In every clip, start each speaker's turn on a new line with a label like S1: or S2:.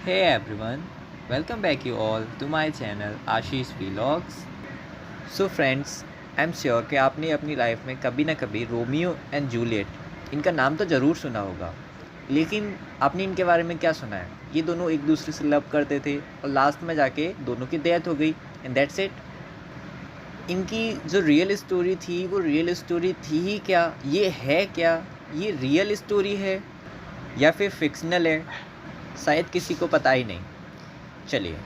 S1: Hey everyone, welcome back you all to my channel Ashish Vlogs. So friends, I am sure कि आपने अपनी life में कभी ना कभी रोमियो एंड जूलियट इनका नाम तो ज़रूर सुना होगा, लेकिन आपने इनके बारे में क्या सुना है? ये दोनों एक दूसरे से लव करते थे और लास्ट में जाके दोनों की डेथ हो गई एंड दैट्स इट। इनकी जो रियल स्टोरी थी वो रियल स्टोरी थी ही क्या? ये है क्या? ये रियल स्टोरी है या फिर फिक्शनल है? शायद किसी को पता ही नहीं। चलिए,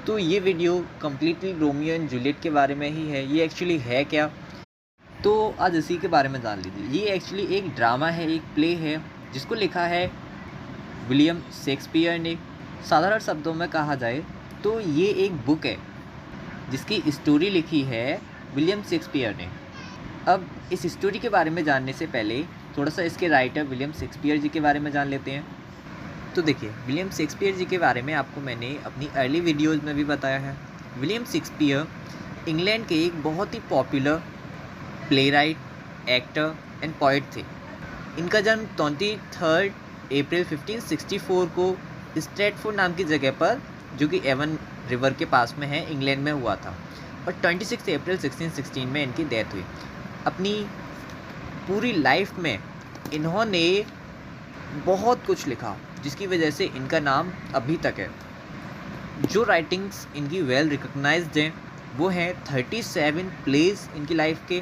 S1: तो ये video completely Romeo and Juliet के बारे में ही है। ये एक्चुअली है क्या, तो आज इसी के बारे में जान लीजिए। ये एक्चुअली एक ड्रामा है, एक प्ले है जिसको लिखा है विलियम शेक्सपियर ने। साधारण शब्दों में कहा जाए तो ये एक बुक है जिसकी स्टोरी लिखी है विलियम शेक्सपियर ने। अब इस स्टोरी के बारे में जानने से पहले थोड़ा सा इसके राइटर विलियम शेक्सपियर जी के बारे में जान लेते हैं। तो देखिए, विलियम शेक्सपियर जी के बारे में आपको मैंने अपनी अर्ली वीडियोज़ में भी बताया है। विलियम शेक्सपियर इंग्लैंड के एक बहुत ही popular playwright, actor and poet थे। इनका जन्म 23 अप्रैल 1564 को स्ट्रैटफोर्ड नाम की जगह पर, जो कि एवन रिवर के पास में है, इंग्लैंड में हुआ था, और 26 अप्रैल 1616 में इनकी डेथ हुई। अपनी पूरी लाइफ में इन्होंने बहुत कुछ लिखा जिसकी वजह से इनका नाम अभी तक है। जो राइटिंग्स इनकी वेल रिकग्नाइज्ड हैं वो हैं 37 प्लेज इनकी लाइफ के,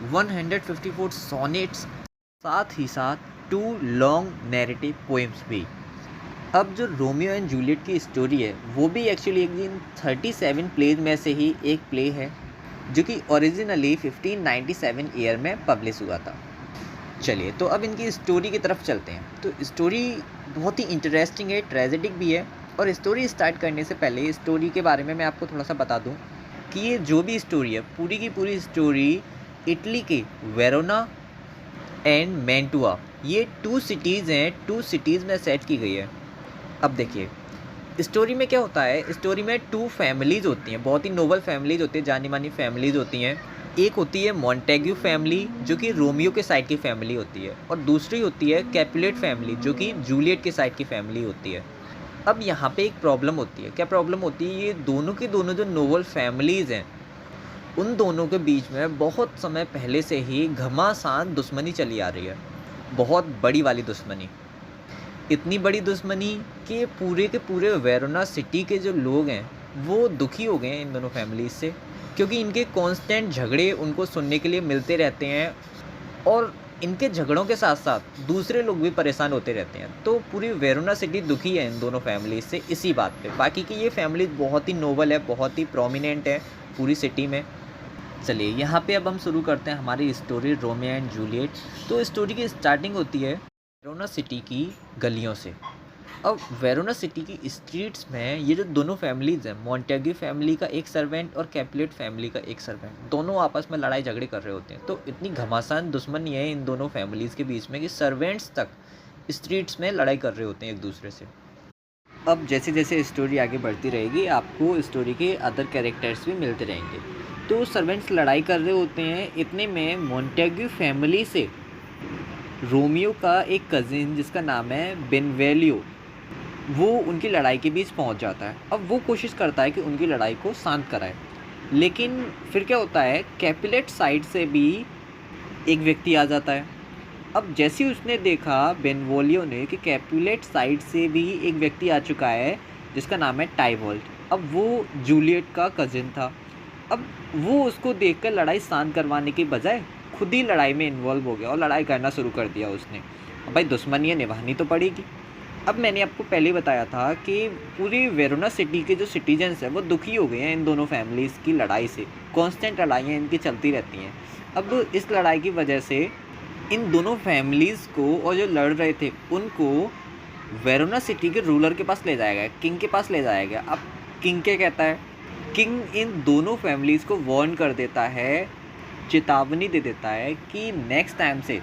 S1: 154 सोनेट्स, साथ ही साथ 2 लॉन्ग नैरेटिव पोएम्स भी। अब जो रोमियो एंड जूलियट की स्टोरी है वो भी एक्चुअली एक दिन 37 प्लेज में से ही एक प्ले है, जो कि ओरिजिनली 1597 ईयर में पब्लिश हुआ था। चलिए, तो अब इनकी स्टोरी की तरफ चलते हैं। तो स्टोरी बहुत ही इंटरेस्टिंग है, ट्रेजेडिक भी है। और स्टोरी स्टार्ट करने से पहले स्टोरी के बारे में मैं आपको थोड़ा सा बता दूं कि ये जो भी स्टोरी है, पूरी की पूरी स्टोरी इटली के वेरोना एंड मैंटुआ, ये 2 सिटीज़ हैं, 2 सिटीज़ में सेट की गई है। अब देखिए, स्टोरी में क्या होता है, स्टोरी में 2 फैमिलीज़ होती हैं, बहुत ही नोबल फैमिलीज़ होती हैं, जानी मानी फैमिलीज़ होती हैं। एक होती है मॉन्टेग्यू फैमिली, जो कि रोमियो के साइड की फैमिली होती है, और दूसरी होती है कैपुलेट फैमिली, जो कि जूलियट के साइड की फैमिली होती है। अब यहाँ पे एक प्रॉब्लम होती है। क्या प्रॉब्लम होती है? ये दोनों की दोनों जो नोबल फैमिलीज़ हैं, उन दोनों के बीच में बहुत समय पहले से ही घमासान दुश्मनी चली आ रही है, बहुत बड़ी वाली दुश्मनी। इतनी बड़ी दुश्मनी कि पूरे के पूरे वेरोना सिटी के जो लोग हैं वो दुखी हो गए हैं इन दोनों फैमिलीज़ से, क्योंकि इनके कांस्टेंट झगड़े उनको सुनने के लिए मिलते रहते हैं, और इनके झगड़ों के साथ साथ दूसरे लोग भी परेशान होते रहते हैं। तो पूरी वेरोना सिटी दुखी है इन दोनों फैमिलीज़ से इसी बात पे। बाकी की ये फैमिली बहुत ही नोबल है, बहुत ही प्रोमिनेंट है पूरी सिटी में। चलिए, यहाँ पे अब हम शुरू करते हैं हमारी स्टोरी रोमियो एंड जूलियट। तो स्टोरी की स्टार्टिंग होती है वेरोना सिटी की गलियों से। अब वेरोना सिटी की स्ट्रीट्स में ये जो दोनों फैमिलीज़ हैं, मॉन्टेग्यू फैमिली का एक सर्वेंट और कैपुलेट फैमिली का एक सर्वेंट, दोनों आपस में लड़ाई झगड़े कर रहे होते हैं। तो इतनी घमासान दुश्मनी है इन दोनों फैमिलीज़ के बीच में कि सर्वेंट्स तक स्ट्रीट्स में लड़ाई कर रहे होते हैं एक दूसरे से। अब जैसे जैसे स्टोरी आगे बढ़ती रहेगी, आपको स्टोरी के अदर कैरेक्टर्स भी मिलते रहेंगे। तो सर्वेंट्स लड़ाई कर रहे होते हैं, इतने में मॉन्टेग्यू फैमिली से रोमियो का एक कज़िन जिसका नाम है बेनवेलियो, वो उनकी लड़ाई के बीच पहुंच जाता है। अब वो कोशिश करता है कि उनकी लड़ाई को शांत कराए, लेकिन फिर क्या होता है, कैपुलेट साइड से भी एक व्यक्ति आ जाता है। अब जैसे ही उसने देखा बेनवोलियो ने कि कैपुलेट साइड से भी एक व्यक्ति आ चुका है जिसका नाम है टाइवोल्ट, अब वो जूलियट का कज़िन था। अब वो उसको देखकर लड़ाई शांत करवाने की बजाय खुद ही लड़ाई में इन्वॉल्व हो गया और लड़ाई करना शुरू कर दिया उसने। अब भाई, दुश्मनी निभानी तो पड़ेगी। अब मैंने आपको पहले बताया था कि पूरी वेरोना सिटी के जो सिटीजन्स हैं वो दुखी हो गए हैं इन दोनों फैमिलीज़ की लड़ाई से। कांस्टेंट लड़ाइयाँ इनकी चलती रहती हैं। अब इस लड़ाई की वजह से इन दोनों फैमिलीज़ को, और जो लड़ रहे थे उनको, वेरोना सिटी के रूलर के पास ले जाया गया, किंग के पास ले जाया गया। अब किंग क्या कहता है? किंग इन दोनों फैमिलीज़ को वार्न कर देता है, चेतावनी दे देता है कि नेक्स्ट टाइम से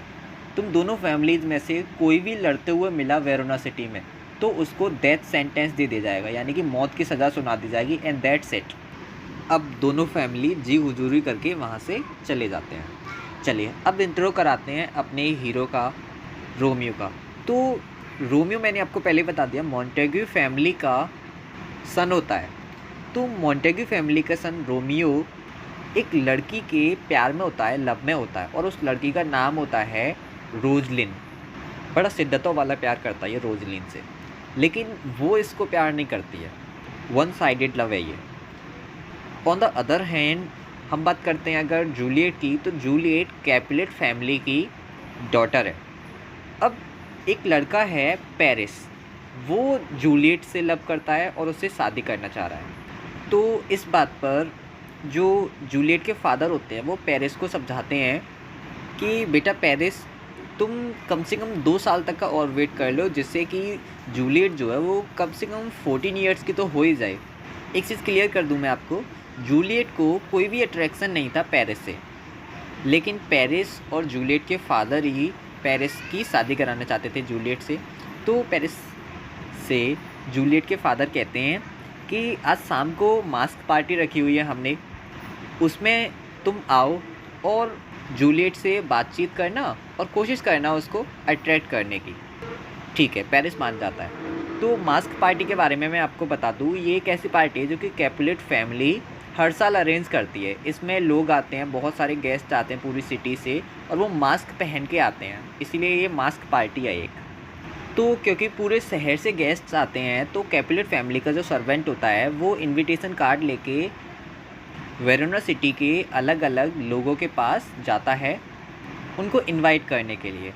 S1: तुम दोनों फैमिलीज़ में से कोई भी लड़ते हुए मिला वेरोना सिटी में तो उसको डेथ सेंटेंस दे दिया जाएगा, यानी कि मौत की सज़ा सुना दी जाएगी, एंड दैट्स इट। अब दोनों फैमिली जी हुजूरी करके वहाँ से चले जाते हैं। चलिए, अब इंट्रो कराते हैं अपने हीरो का, रोमियो का। तो रोमियो मैंने आपको पहले बता दिया मॉन्टेग्यू फैमिली का सन होता है। तो मॉन्टेग्यू फैमिली का सन रोमियो एक लड़की के प्यार में होता है, लव में होता है, और उस लड़की का नाम होता है रोजलिन। बड़ा शिद्दतों वाला प्यार करता है ये रोजलिन से, लेकिन वो इसको प्यार नहीं करती है। वन साइडेड लव है ये। ऑन द अदर हैंड हम बात करते हैं अगर जूलियट की, तो जूलियट कैपुलेट फैमिली की डॉटर है। अब एक लड़का है पेरिस, वो जूलियट से लव करता है और उससे शादी करना चाह रहा है। तो इस बात पर जो जूलियट के फादर होते हैं वो पेरिस को समझाते हैं कि बेटा पेरिस, तुम कम से कम 2 साल तक का और वेट कर लो, जिससे कि जूलियट जो है वो कम से कम 14 ईयर्स की तो हो ही जाए। एक चीज़ क्लियर कर दूं मैं आपको, जूलियट को कोई भी अट्रैक्शन नहीं था पेरिस से, लेकिन पेरिस और जूलियट के फादर ही पेरिस की शादी कराना चाहते थे जूलियट से। तो पेरिस से जूलियट के फादर कहते हैं कि आज शाम को मास्क पार्टी रखी हुई है हमने, उसमें तुम आओ और जूलियट से बातचीत करना और कोशिश करना उसको अट्रैक्ट करने की। ठीक है, पेरिस मान जाता है। तो मास्क पार्टी के बारे में मैं आपको बता दूँ, ये एक ऐसी पार्टी है जो कि कैपुलेट फैमिली हर साल अरेंज करती है। इसमें लोग आते हैं, बहुत सारे गेस्ट आते हैं पूरी सिटी से, और वो मास्क पहन के आते हैं, इसीलिए ये मास्क पार्टी है एक। तो क्योंकि पूरे शहर से गेस्ट्स आते हैं, तो कैपुलेट फैमिली का जो सर्वेंट होता है वो इनविटेशन कार्ड लेके वेरोना सिटी के अलग अलग लोगों के पास जाता है उनको इनवाइट करने के लिए।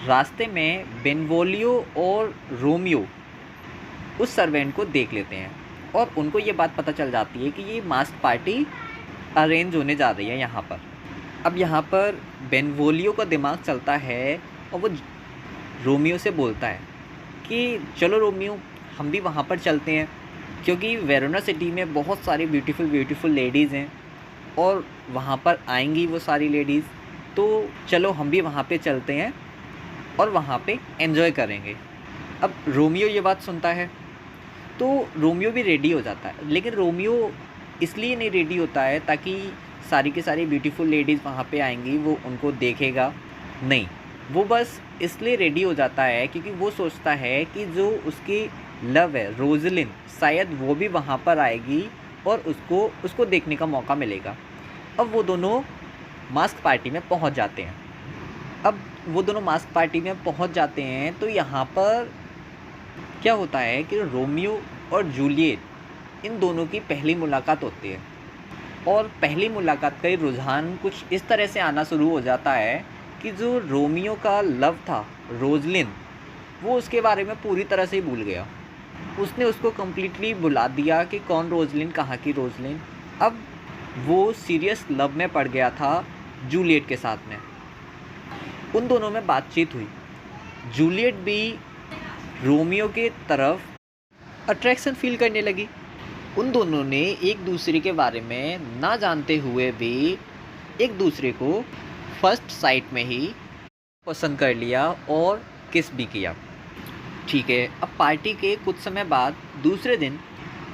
S1: रास्ते में बेनवोलियो और रोमियो उस सर्वेंट को देख लेते हैं और उनको ये बात पता चल जाती है कि ये मास्क पार्टी अरेंज होने जा रही है यहाँ पर। अब यहाँ पर बेनवोलियो का दिमाग चलता है और वो रोमियो से बोलता है कि चलो रोमियो, हम भी वहाँ पर चलते हैं, क्योंकि वेरोना सिटी में बहुत सारी ब्यूटीफुल लेडीज़ हैं और वहाँ पर आएंगी वो सारी लेडीज़, तो चलो हम भी वहाँ पे चलते हैं और वहाँ पे एंजॉय करेंगे। अब रोमियो ये बात सुनता है तो रोमियो भी रेडी हो जाता है, लेकिन रोमियो इसलिए नहीं रेडी होता है ताकि सारी की सारी ब्यूटीफुल लेडीज़ वहाँ पे आएंगी वो उनको देखेगा, नहीं, वो बस इसलिए रेडी हो जाता है क्योंकि वो सोचता है कि जो उसकी लव है रोजलिन, शायद वो भी वहाँ पर आएगी और उसको देखने का मौका मिलेगा। अब वो दोनों मास्क पार्टी में पहुँच जाते हैं। अब वो दोनों मास्क पार्टी में पहुँच जाते हैं तो यहाँ पर क्या होता है कि रोमियो और जूलियट इन दोनों की पहली मुलाकात होती है, और पहली मुलाकात का ही रुझान कुछ इस तरह से आना शुरू हो जाता है कि जो रोमियो का लव था रोजलिन, वो उसके बारे में पूरी तरह से ही भूल गया। उसने उसको कम्प्लीटली भुला दिया कि कौन रोजलिन, कहाँ की रोजलिन। अब वो सीरियस लव में पड़ गया था जूलियट के साथ में। उन दोनों में बातचीत हुई, जूलियट भी रोमियो के तरफ अट्रैक्शन फील करने लगी। उन दोनों ने एक दूसरे के बारे में ना जानते हुए भी एक दूसरे को फर्स्ट साइट में ही पसंद कर लिया और किस भी किया। ठीक है, अब पार्टी के कुछ समय बाद दूसरे दिन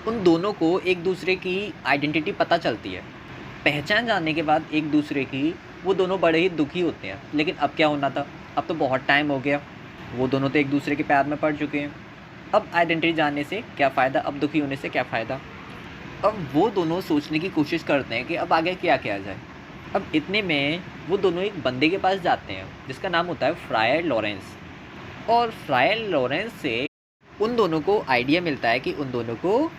S1: उन दोनों को एक दूसरे की आइडेंटिटी पता चलती है। पहचान जाने के बाद एक दूसरे की वो दोनों बड़े ही दुखी होते हैं, लेकिन अब क्या होना था, अब तो बहुत टाइम हो गया, वो दोनों तो एक दूसरे के प्यार में पड़ चुके हैं। अब आइडेंटिटी जानने से क्या फ़ायदा, अब दुखी होने से क्या फ़ायदा। अब वो दोनों सोचने की कोशिश करते हैं कि अब आगे क्या किया जाए। अब इतने में वो दोनों एक बंदे के पास जाते हैं जिसका नाम होता है फ्रायर लॉरेंस, और फ्रायर लॉरेंस से उन दोनों को आइडिया मिलता है कि उन दोनों को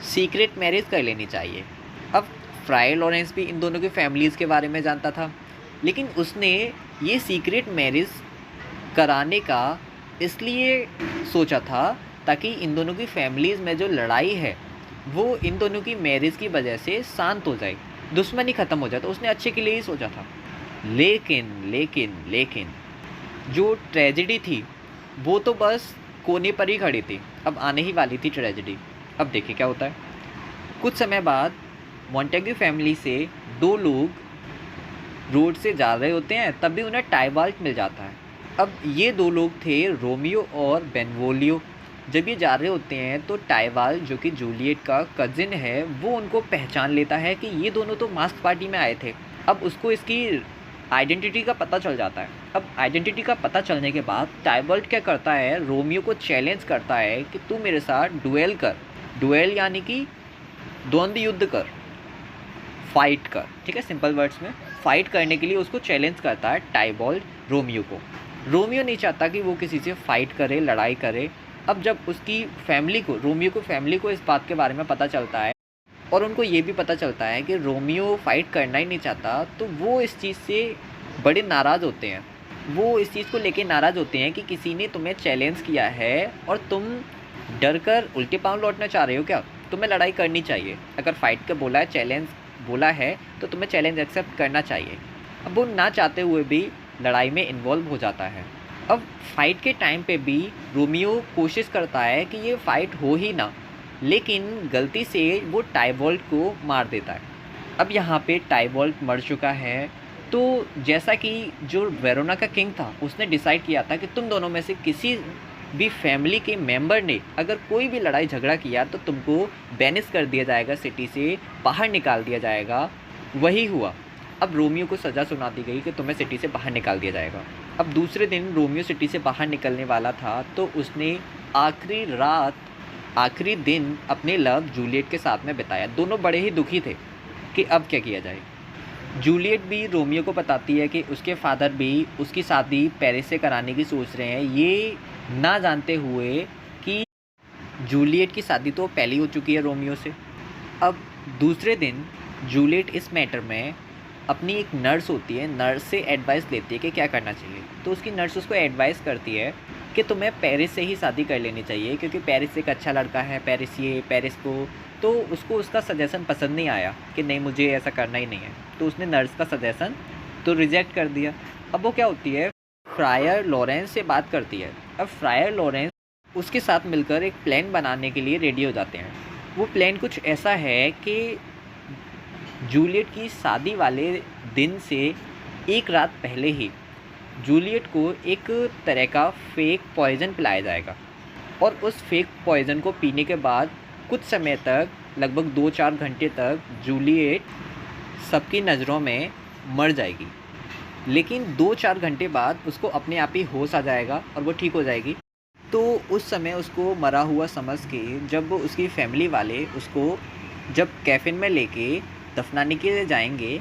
S1: सीक्रेट मैरिज कर लेनी चाहिए। अब फ्रायर लॉरेंस भी इन दोनों की फैमिलीज़ के बारे में जानता था, लेकिन उसने ये सीक्रेट मैरिज कराने का इसलिए सोचा था ताकि इन दोनों की फैमिलीज़ में जो लड़ाई है वो इन दोनों की मैरिज की वजह से शांत हो जाए, दुश्मनी ख़त्म हो जाए। तो उसने अच्छे के लिए ही सोचा था। लेकिन जो ट्रेजेडी थी वो तो बस कोने पर ही खड़ी थी, अब आने ही वाली थी ट्रेजेडी। अब देखिए क्या होता है। कुछ समय बाद मॉन्टेग्यू फैमिली से 2 लोग रोड से जा रहे होते हैं, तब भी उन्हें टाइबाल्ट मिल जाता है। अब ये 2 लोग थे रोमियो और बेनवोलियो। जब ये जा रहे होते हैं तो टाइबाल्ट जो कि जूलियट का कज़िन है वो उनको पहचान लेता है कि ये दोनों तो मास्क पार्टी में आए थे। अब उसको इसकी आइडेंटिटी का पता चल जाता है। अब आइडेंटिटी का पता चलने के बाद टाइबल्ट क्या करता है, रोमियो को चैलेंज करता है कि तू मेरे साथ डुएल कर। डुएल यानी कि द्वंद्व युद्ध कर, फाइट कर, ठीक है, सिंपल वर्ड्स में फाइट करने के लिए उसको चैलेंज करता है टाइबल्ट रोमियो को। रोमियो नहीं चाहता कि वो किसी से फाइट करे, लड़ाई करे। अब जब उसकी फैमिली को, रोमियो को फैमिली को इस बात के बारे में पता चलता है और उनको ये भी पता चलता है कि रोमियो फाइट करना ही नहीं चाहता, तो वो इस चीज़ से बड़े नाराज़ होते हैं। वो इस चीज़ को लेके नाराज़ होते हैं कि किसी ने तुम्हें चैलेंज किया है और तुम डर कर उल्टे पाँव लौटना चाह रहे हो क्या? तुम्हें लड़ाई करनी चाहिए। अगर फाइट का बोला है, चैलेंज बोला है, तो तुम्हें चैलेंज एक्सेप्ट करना चाहिए। अब वो ना चाहते हुए भी लड़ाई में इन्वॉल्व हो जाता है। अब फाइट के टाइम पे भी रोमियो कोशिश करता है कि ये फ़ाइट हो ही ना, लेकिन गलती से वो टाइबॉल्ट को मार देता है। अब यहाँ पे टाइबॉल्ट मर चुका है। तो जैसा कि जो वेरोना का किंग था, उसने डिसाइड किया था कि तुम दोनों में से किसी भी फैमिली के मेंबर ने अगर कोई भी लड़ाई झगड़ा किया तो तुमको बैनिश कर दिया जाएगा, सिटी से बाहर निकाल दिया जाएगा। वही हुआ। अब रोमियो को सज़ा सुना दी गई कि तुम्हें सिटी से बाहर निकाल दिया जाएगा। अब दूसरे दिन रोमियो सिटी से बाहर निकलने वाला था, तो उसने आखिरी रात, आखिरी दिन अपने लव जूलियट के साथ में बिताया। दोनों बड़े ही दुखी थे कि अब क्या किया जाए। जूलियट भी रोमियो को बताती है कि उसके फादर भी उसकी शादी पेरिस से कराने की सोच रहे हैं, ये ना जानते हुए कि जूलियट की शादी तो पहले ही हो चुकी है रोमियो से। अब दूसरे दिन जूलियट इस मैटर में अपनी एक नर्स होती है, नर्स से एडवाइस लेती है कि क्या करना चाहिए। तो उसकी नर्स उसको एडवाइस करती है कि तुम्हें पेरिस से ही शादी कर लेनी चाहिए, क्योंकि पेरिस एक अच्छा लड़का है, पेरिस को। तो उसको उसका सजेशन पसंद नहीं आया कि नहीं, मुझे ऐसा करना ही नहीं है। तो उसने नर्स का सजेशन तो रिजेक्ट कर दिया। अब वो क्या होती है, फ्रायर लॉरेंस से बात करती है। अब फ्रायर लॉरेंस उसके साथ मिलकर एक प्लान बनाने के लिए रेडी हो जाते हैं। वो प्लान कुछ ऐसा है कि जूलियट की शादी वाले दिन से एक रात पहले ही जूलियट को एक तरह का फेक पॉइज़न पिलाया जाएगा, और उस फेक पॉइज़न को पीने के बाद कुछ समय तक, लगभग 2-4 घंटे तक, जूलियट सबकी नज़रों में मर जाएगी। लेकिन 2-4 घंटे बाद उसको अपने आप ही होश आ जाएगा और वो ठीक हो जाएगी। तो उस समय उसको मरा हुआ समझ के जब उसकी फैमिली वाले उसको जब कैफिन में लेके दफनाने के लिए जाएंगे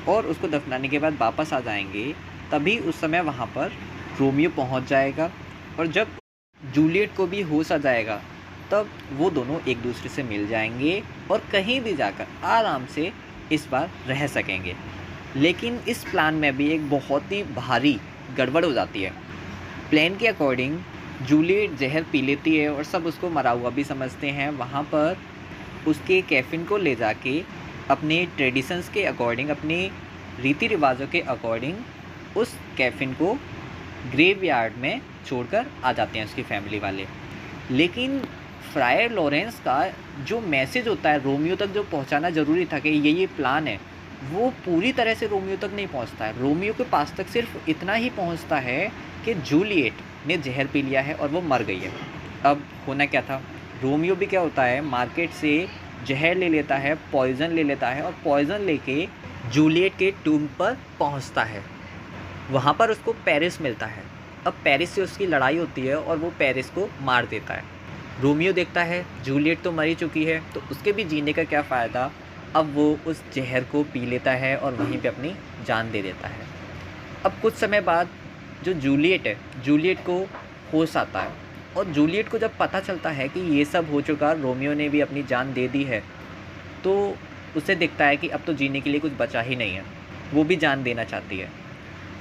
S1: और उसको दफनाने के बाद वापस आ जाएंगे, तभी उस समय वहाँ पर रोमियो पहुँच जाएगा। और जब जूलियट को भी होश आ जाएगा, तब वो दोनों एक दूसरे से मिल जाएंगे और कहीं भी जाकर आराम से इस बार रह सकेंगे। लेकिन इस प्लान में भी एक बहुत ही भारी गड़बड़ हो जाती है। प्लान के अकॉर्डिंग जूलियट जहर पी लेती है और सब उसको मरा हुआ भी समझते हैं। वहाँ पर उसके कैफिन को ले जाके अपने ट्रेडिशंस के अकॉर्डिंग, अपने रीति रिवाजों के अकॉर्डिंग उस कैफिन को ग्रेवयार्ड में छोड़कर आ जाते हैं उसकी फैमिली वाले। लेकिन फ्रायर लॉरेंस का जो मैसेज होता है रोमियो तक, जो पहुंचाना ज़रूरी था कि ये प्लान है, वो पूरी तरह से रोमियो तक नहीं पहुंचता है। रोमियो के पास तक सिर्फ इतना ही पहुंचता है कि जूलियट ने जहर पी लिया है और वो मर गई है। अब होना क्या था, रोमियो भी क्या होता है, मार्केट से जहर ले लेता है, पॉइज़न ले लेता है और पॉइज़न लेके जूलियट के टूम पर पहुंचता है। वहाँ पर उसको पेरिस मिलता है। अब पेरिस से उसकी लड़ाई होती है और वो पेरिस को मार देता है। रोमियो देखता है जूलियट तो मरी चुकी है, तो उसके भी जीने का क्या फ़ायदा। अब वो उस जहर को पी लेता है और वहीं पे अपनी जान दे देता है। अब कुछ समय बाद जो जूलियट है, जूलियट को होश आता है और जूलियट को जब पता चलता है कि ये सब हो चुका, रोमियो ने भी अपनी जान दे दी है, तो उसे दिखता है कि अब तो जीने के लिए कुछ बचा ही नहीं है। वो भी जान देना चाहती है।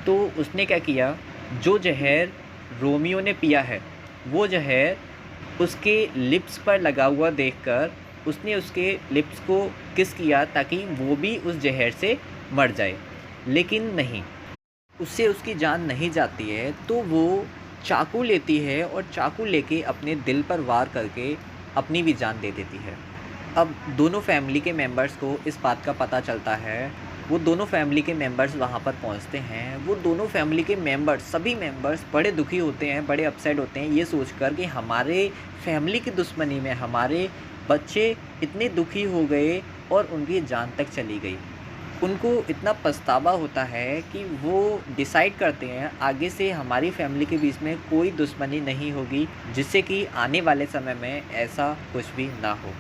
S1: तो उसने क्या किया, जो जहर रोमियो ने पिया है वो जहर उसके लिप्स पर लगा हुआ देखकर उसने उसके लिप्स को किस किया ताकि वो भी उस जहर से मर जाए। लेकिन नहीं, उससे उसकी जान नहीं जाती है। तो वो चाकू लेती है और चाकू लेके अपने दिल पर वार करके अपनी भी जान दे देती है। अब दोनों फैमिली के मेंबर्स को इस बात का पता चलता है। वो दोनों फैमिली के मेंबर्स वहाँ पर पहुँचते हैं। वो दोनों फैमिली के मेंबर्स, सभी मेंबर्स बड़े दुखी होते हैं, बड़े अपसेट होते हैं ये सोचकर कि हमारे फैमिली की दुश्मनी में हमारे बच्चे इतने दुखी हो गए और उनकी जान तक चली गई। उनको इतना पछतावा होता है कि वो डिसाइड करते हैं आगे से हमारी फैमिली के बीच में कोई दुश्मनी नहीं होगी, जिससे कि आने वाले समय में ऐसा कुछ भी ना हो।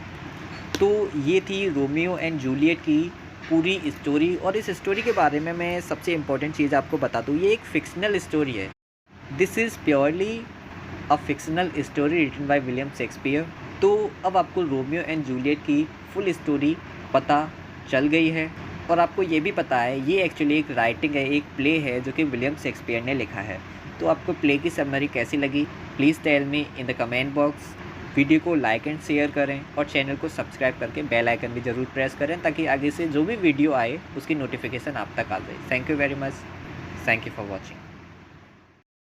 S1: तो ये थी रोमियो एंड जूलियट की पूरी स्टोरी। और इस स्टोरी के बारे में मैं सबसे इम्पोर्टेंट चीज़ आपको बता दूँ, ये एक फ़िक्शनल स्टोरी है। This is purely a fictional story written by William Shakespeare. तो अब आपको रोमियो एंड जूलियट की फुल स्टोरी पता चल गई है और आपको ये भी पता है ये एक्चुअली एक राइटिंग है, एक प्ले है जो कि विलियम शेक्सपियर ने लिखा है। तो आपको प्ले की समरी कैसी लगी, please tell me in the comment box. Video को लाइक एंड शेयर करें और चैनल को सब्सक्राइब करके बेल आइकन भी ज़रूर प्रेस करें ताकि आगे से जो भी वीडियो आए उसकी नोटिफिकेशन आप तक आ जाए। Thank you very much. Thank you for watching.